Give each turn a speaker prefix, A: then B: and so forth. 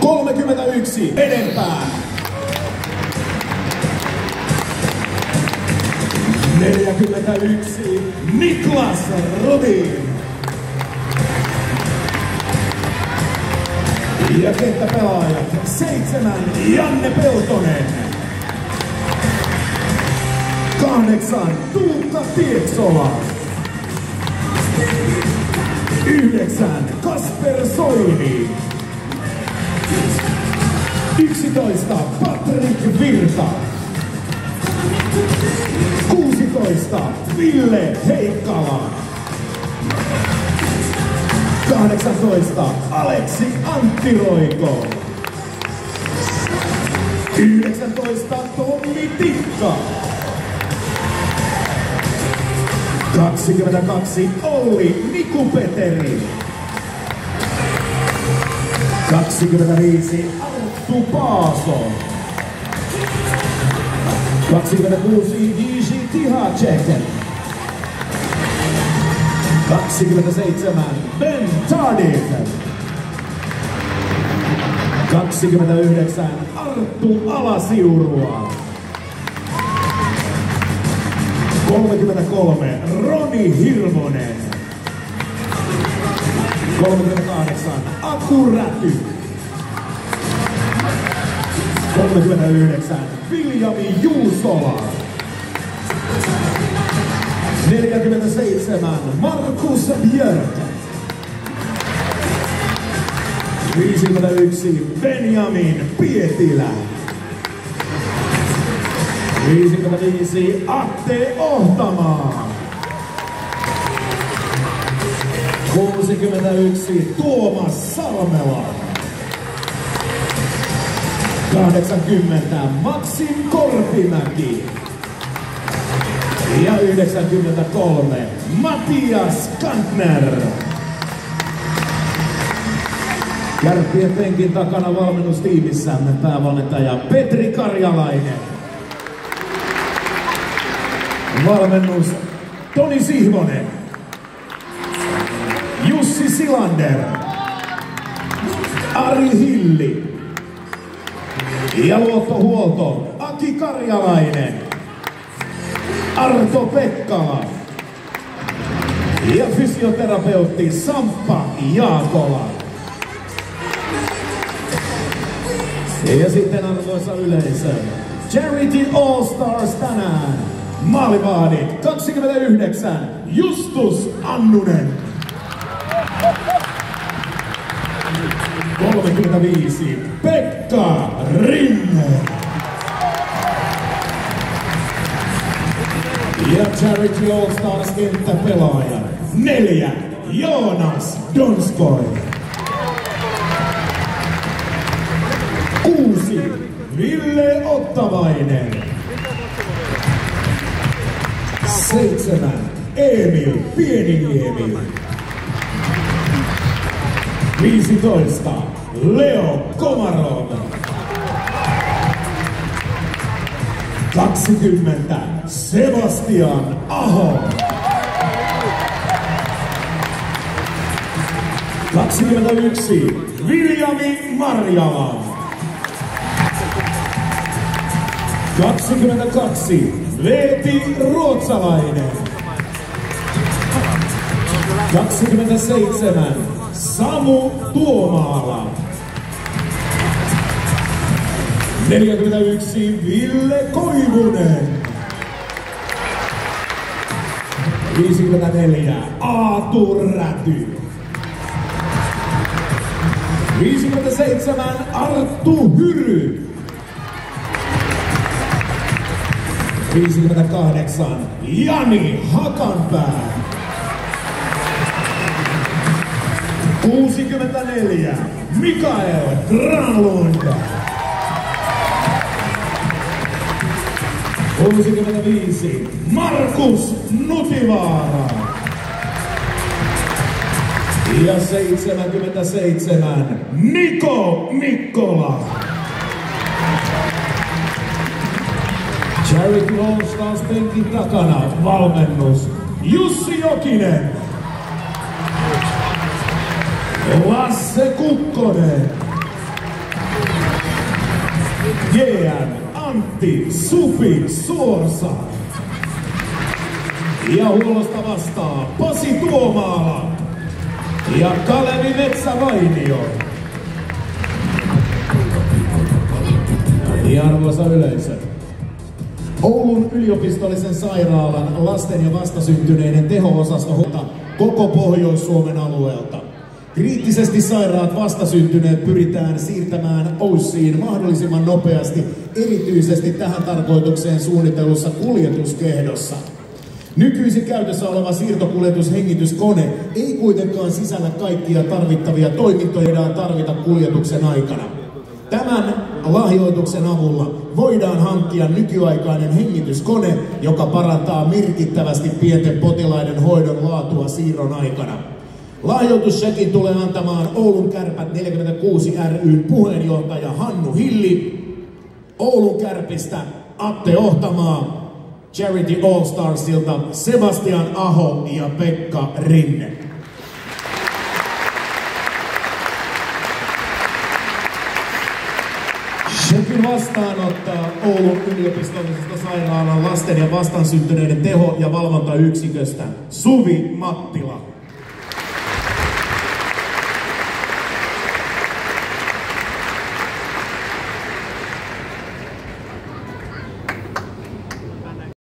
A: 31 edempään. 41 Niklas Rodin. Ja kenttäpelaajat 7 Janne Peltonen. 8 Tuukka Pieksola. 9 Kasper Soini. 11 Patrik Virta. 16 Ville Heikkala. 18 Aleksi Anttiroiko. 19 Tommi Tikka. 22 Olli Nikupeteri. 25 Arttu Paaso. 26 Jiří Tihacek. 27 Ben Tardif. 29 Arttu Alasiurua. 33 Roni Hirvonen. 38 Aku Räty. 39 Viljami Juusola. 47 Markus Björk. 51 Benjamin Pietilä. 55 Atte Ohtamaa. 61 Tuomas Salmela. 80 Maksim Korpimäki. Ja 93 Matias Kantner. Kärppien penkin takana valmennustiimissämme päävalmentaja Petri Karjalainen. Valmennus Toni Sihvonen. Jussi Silander. Ari Hilli. Ja luottohuolto Aki Karjalainen. Arto Pekkala. Ja fysioterapeutti Samppa Jaakola. Ja sitten arvoisa yleisö, Charity All Stars tänään. Maalivahdit 29 Justus Annunen. 35 Pekka Rinne. Ja Charity All Stars kenttäpelaaja 4 Joonas Donskoi. 6 Ville Ottavainen. 7 Emil Pieniniemi. 15 Leo Komarov. 20 Sebastian Aho. 21 Viljami Marjala. 22 Veeti Ruotsalainen. 27 Samu Tuomaala. 41 Ville Koivunen. 54 Aatu Räty. 57 Arttu Hyry. 58 Jani Hakanpää. 64 Mikael Granlund. 65 Markus Nutivaara. Ja 77 Niko Mikkola. Charity All Stars penkin takana valmennus Jussi Jokinen. Lasse Kukkonen. Antti Supi Suorsa. Ja huollosta vastaa Pasi Tuomaala ja Kalevi Metsävainio. Ja arvoisa yleisö, Oulun yliopistollisen sairaalan lasten ja vastasyntyneiden teho-osasto koko Pohjois-Suomen alueelta. Kriittisesti sairaat vastasyntyneet pyritään siirtämään OSSiin mahdollisimman nopeasti, erityisesti tähän tarkoitukseen suunnitellussa kuljetuskehdossa. Nykyisin käytössä oleva siirtokuljetushengityskone ei kuitenkaan sisällä kaikkia tarvittavia toimintoja, joita tarvita kuljetuksen aikana. Tämän lahjoituksen avulla voidaan hankkia nykyaikainen hengityskone, joka parantaa merkittävästi pienten potilaiden hoidon laatua siirron aikana. Lahjoitussekin tulee antamaan Oulun Kärpät 46 ry:n puheenjohtaja Hannu Hilli, Oulun Kärpistä Atte Ohtamaa, Charity All Starsilta Sebastian Aho ja Pekka Rinne. Sekin vastaanottaa Oulun yliopistollisesta sairaalan lasten ja vastansyntyneiden teho- ja valvontayksiköstä Suvi Mattila.